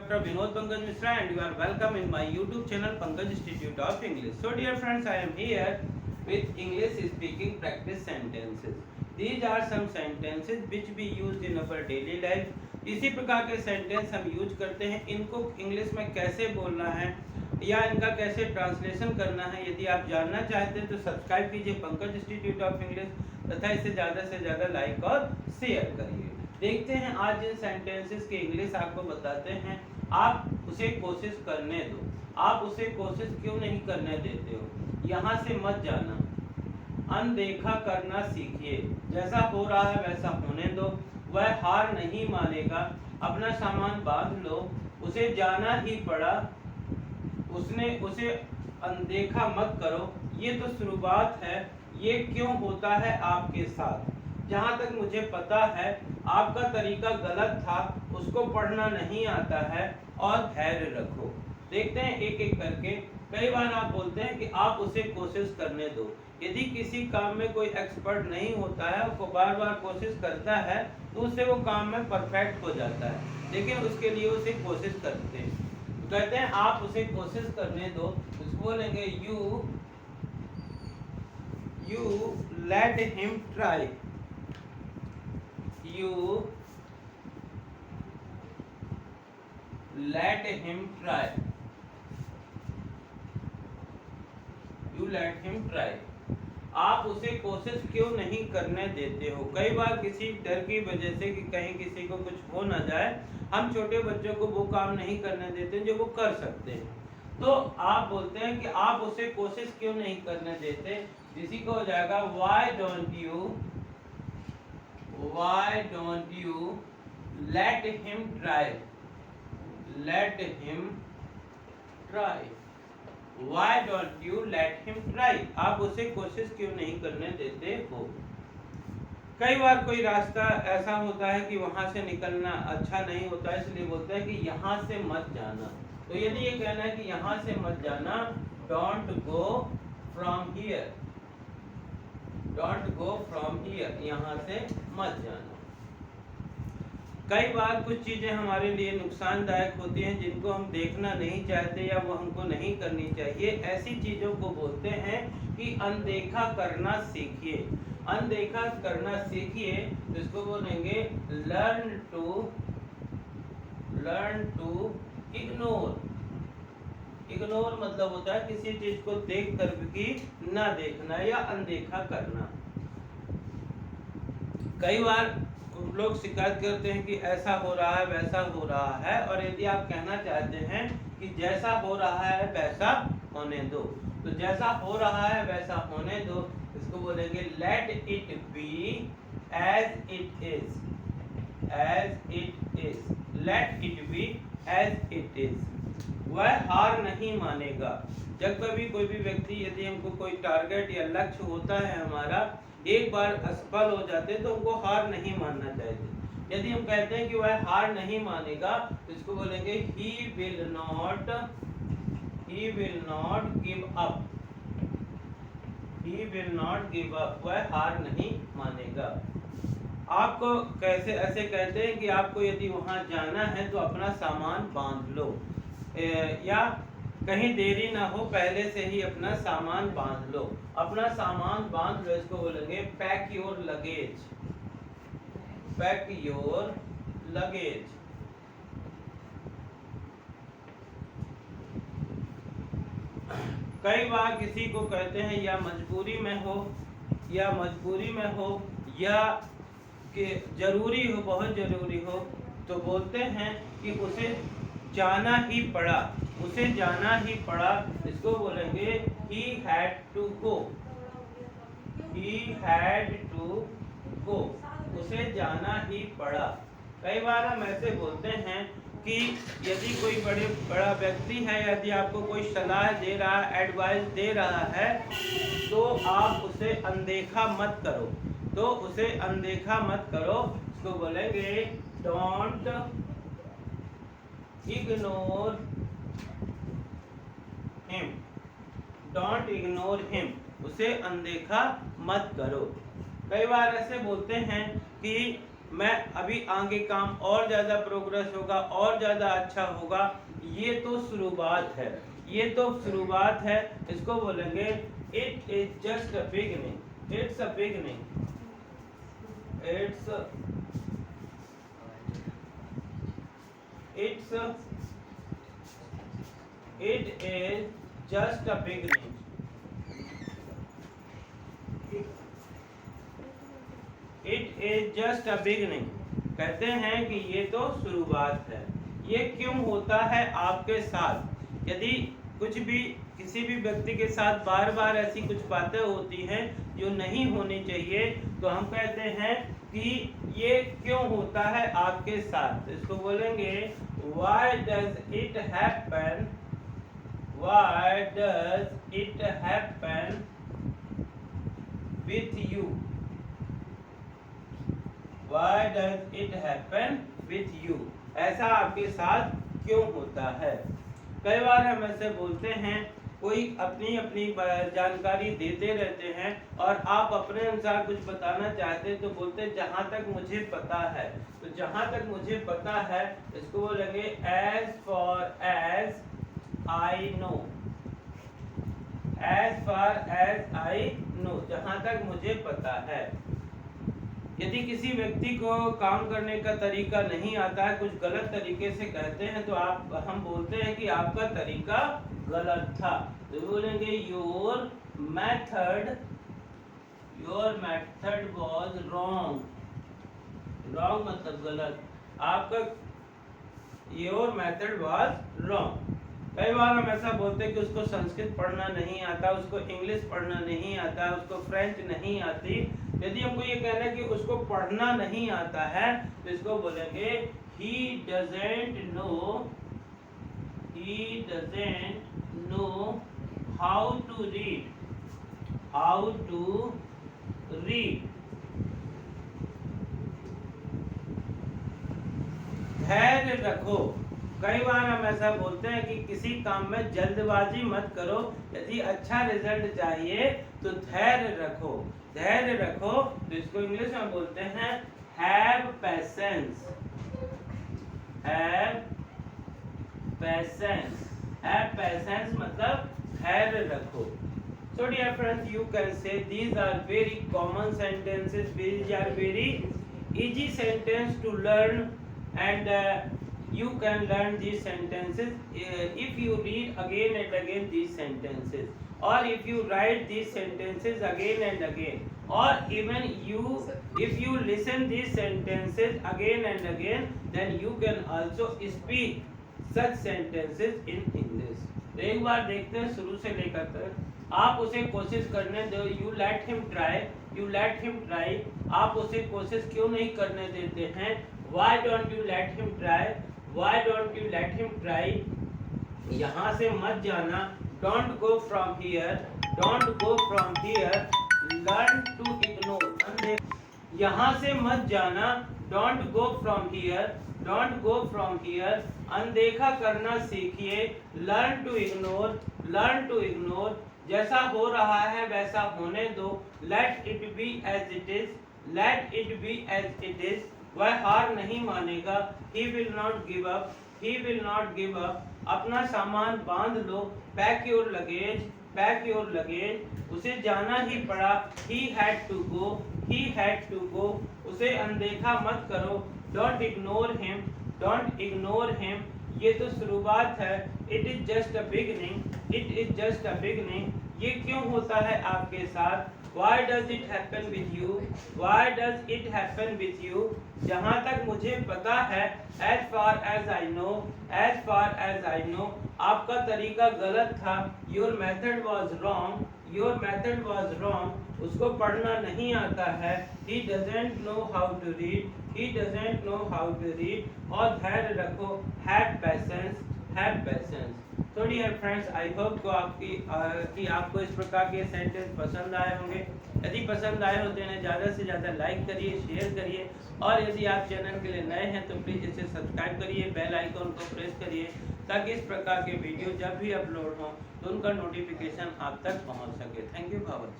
Dr. Vinod Pankaj Mishra and you are welcome in my YouTube channel Pankaj Institute of English. So dear friends, I am here with English speaking practice sentences. These are some sentences which we use in our daily life. इसी प्रकार के sentence हम use करते हैं. इनको English में कैसे बोलना है या इनका कैसे ट्रांसलेशन करना है, यदि आप जानना चाहते हैं तो सब्सक्राइब कीजिए पंकज इंस्टीट्यूट ऑफ इंग्लिश तथा इसे ज़्यादा से ज़्यादा लाइक और शेयर करिए. देखते हैं आज जिन सेंटेंसेस की इंग्लिश आपको बताते हैं, आप उसे कोशिश करने दो. आप उसे कोशिश क्यों नहीं करने देते हो? यहाँ से मत जाना, अनदेखा करना सीखिए. जैसा हो रहा है वैसा होने दो. वह हार नहीं मानेगा, अपना सामान बांध लो. उसे जाना ही पड़ा, उसे अनदेखा मत करो. ये तो शुरुआत है, ये क्यों होता है आपके साथ? जहाँ तक मुझे पता है आपका तरीका गलत था, उसको पढ़ना नहीं आता है और धैर्य रखो. देखते हैं एक एक करके. कई बार आप बोलते हैं कि आप उसे कोशिश करने दो. यदि किसी काम में कोई एक्सपर्ट नहीं होता है, वो बार बार कोशिश करता है तो उससे वो काम में परफेक्ट हो जाता है, लेकिन उसके लिए उसे कोशिश करते हैं. तो कहते हैं आप उसे कोशिश करने दो. उसको बोलेंगे you let him try. You let him try. You let him try. आप उसे कोशिश क्यों नहीं करने देते हो? कई बार किसी डर की वजह से कि कहीं किसी को कुछ हो ना जाए, हम छोटे बच्चों को वो काम नहीं करने देते जो वो कर सकते हैं. तो आप बोलते हैं कि आप उसे कोशिश क्यों नहीं करने देते. इसी को हो जाएगा why don't you let him try. Let him try. Why don't you let him try. आप उसे कोशिश क्यों नहीं करने देते हो? कई बार कोई रास्ता ऐसा होता है कि वहां से निकलना अच्छा नहीं होता है, इसलिए बोलते हैं कि यहाँ से मत जाना. तो यदि ये कहना है कि यहाँ से मत जाना, don't go from here. Don't go from here. यहाँ से मत जाना. कई बार कुछ चीजें हमारे लिए नुकसानदायक होती हैं जिनको हम देखना नहीं चाहते या वो हमको नहीं करनी चाहिए. ऐसी चीजों को बोलते हैं कि अनदेखा करना सीखिए. अनदेखा करना सीखिए. तो इसको बोलेंगे लर्न टू इग्नोर. इग्नोर मतलब होता है किसी चीज को देख कर भी ना देखना या अनदेखा करना. कई बार लोग शिकायत करते हैं कि ऐसा हो रहा है वैसा हो रहा है, और यदि आप कहना चाहते हैं कि जैसा हो रहा है वैसा होने दो, तो जैसा हो रहा है वैसा होने दो. इसको बोलेंगे let it be as it is. As it is. Let it be as it is. वह हार नहीं मानेगा. जब कभी कोई भी व्यक्ति, यदि हमको कोई टारगेट या लक्ष्य होता है हमारा, एक बार असफल हो जाते तो उनको हार नहीं मानना चाहिए. यदि हम कहते हैं कि वह हार नहीं मानेगा, तो इसको बोलेंगे he will not give up. He will not give up. वह हार नहीं मानेगा. आपको कैसे ऐसे कहते हैं कि आपको यदि वहां जाना है तो अपना सामान बांध लो, या कहीं देरी ना हो पहले से ही अपना सामान बांध लो. अपना सामान बांध लो. इसको बोलेंगे pack your luggage. Pack your luggage. कई बार किसी को कहते हैं या मजबूरी में हो या कि जरूरी हो, बहुत जरूरी हो, तो बोलते हैं कि उसे जाना ही पड़ा. उसे जाना ही पड़ा. इसको बोलेंगे he had to go. He had to go. उसे जाना ही पड़ा. कई बार हम ऐसे बोलते हैं कि यदि कोई बड़ा व्यक्ति है, यदि आपको कोई सलाह दे रहा है, एडवाइस दे रहा है, तो आप उसे अनदेखा मत करो. तो उसे अनदेखा मत करो. इसको बोलेंगे don't ignore him. Don't ignore him. उसे अनदेखा मत करो. कई बार ऐसे बोलते हैं कि मैं अभी आगे काम और ज़्यादा प्रोग्रेस होगा, और ज़्यादा अच्छा होगा, ये तो शुरुआत है, ये तो शुरुआत है। इसको बोलेंगे it is just a beginning, it's a beginning, it's it is just a beginning. It is just a beginning, कहते हैं कि ये तो शुरुआत है। ये क्यों होता है आपके साथ? यदि कुछ भी किसी भी व्यक्ति के साथ बार बार ऐसी कुछ बातें होती हैं जो नहीं होनी चाहिए, तो हम कहते हैं कि ये क्यों होता है आपके साथ। इसको बोलेंगे why does it happen, why does it happen with you, Why does it happen with you? ऐसा आपके साथ क्यों होता है? कई बार हम ऐसे बोलते हैं, कोई अपनी अपनी जानकारी देते रहते हैं और आप अपने अनुसार कुछ बताना चाहते हैं तो बोलते हैं जहाँ तक मुझे पता है। तो जहाँ तक मुझे पता है इसको बोलेंगे as far as I know, as far as I know, जहाँ तक मुझे पता है। यदि किसी व्यक्ति को काम करने का तरीका नहीं आता है, कुछ गलत तरीके से कहते हैं, तो हम बोलते हैं कि आपका तरीका गलत था। तो बोलेंगे your method was wrong, wrong मतलब गलत, आपका योर मेथड वाज रॉन्ग। कई बार हम ऐसा बोलते हैं कि उसको संस्कृत पढ़ना नहीं आता, उसको इंग्लिश पढ़ना नहीं आता, उसको फ्रेंच नहीं आती। यदि हमको ये कहना है कि उसको पढ़ना नहीं आता है तो इसको बोलेंगे he doesn't know how to read, how to read। धैर्य रखो। कई बार हम ऐसा बोलते हैं कि किसी काम में जल्दबाजी मत करो, यदि अच्छा रिजल्ट चाहिए तो धैर्य रखो, धैर्य रखो। तो इसको इंग्लिश में बोलते हैं have patience, have patience, have patience मतलब धैर्य रखो। So dear friends, you can say these are very common sentences, these are very easy sentence to learn, and you can learn these sentences if you read again and again these sentences, or if you write these sentences again and again, or even if you listen these sentences again and again, then you can also speak such sentences in English। तो एक बार देखते हैं शुरू से लेकर तक, आप उसे कोशिश करने दो। You let him try, you let him try. आप उसे कोशिश क्यों नहीं करने देते हैं? Why don't you let him try? Why don't you let him try? यहाँ से मत जाना, don't go from here, don't go from here, learn to ignore। यहाँ से मत जाना, don't go from here, don't go from here, अनदेखा करना सीखिए, learn to ignore, learn to ignore। जैसा हो रहा है वैसा होने दो, let it be as it is, let it be as it is। वह हार नहीं मानेगा, he will not give up, he will not give up। अपना सामान बांध लो, pack your luggage, pack your luggage। उसे जाना ही पड़ा, he had to go, he had to go। उसे अनदेखा मत करो, don't ignore him, don't ignore him। ये तो शुरुआत है, it is just a beginning, it is just a beginning। ये क्यों होता है आपके साथ? Why does it happen with you? Why does it happen with you? जहाँ तक मुझे पता है, as far as I know, as far as I know, आपका तरीका गलत था, your method was wrong, your method was wrong। उसको पढ़ना नहीं आता है, he doesn't know how to read, he doesn't know how to read। और धैर्य रखो, have patience, have patience। तो डियर फ्रेंड्स, आई होप को कि आपको इस प्रकार के सेंटेंस पसंद आए होंगे। यदि पसंद आए हो तो इन्हें ज़्यादा से ज़्यादा लाइक करिए, शेयर करिए, और यदि आप चैनल के लिए नए हैं तो प्लीज़ इसे सब्सक्राइब करिए, बेल आइकन को प्रेस करिए, ताकि इस प्रकार के वीडियो जब भी अपलोड हों तो उनका नोटिफिकेशन आप तक पहुंच सके। Thank you for watching.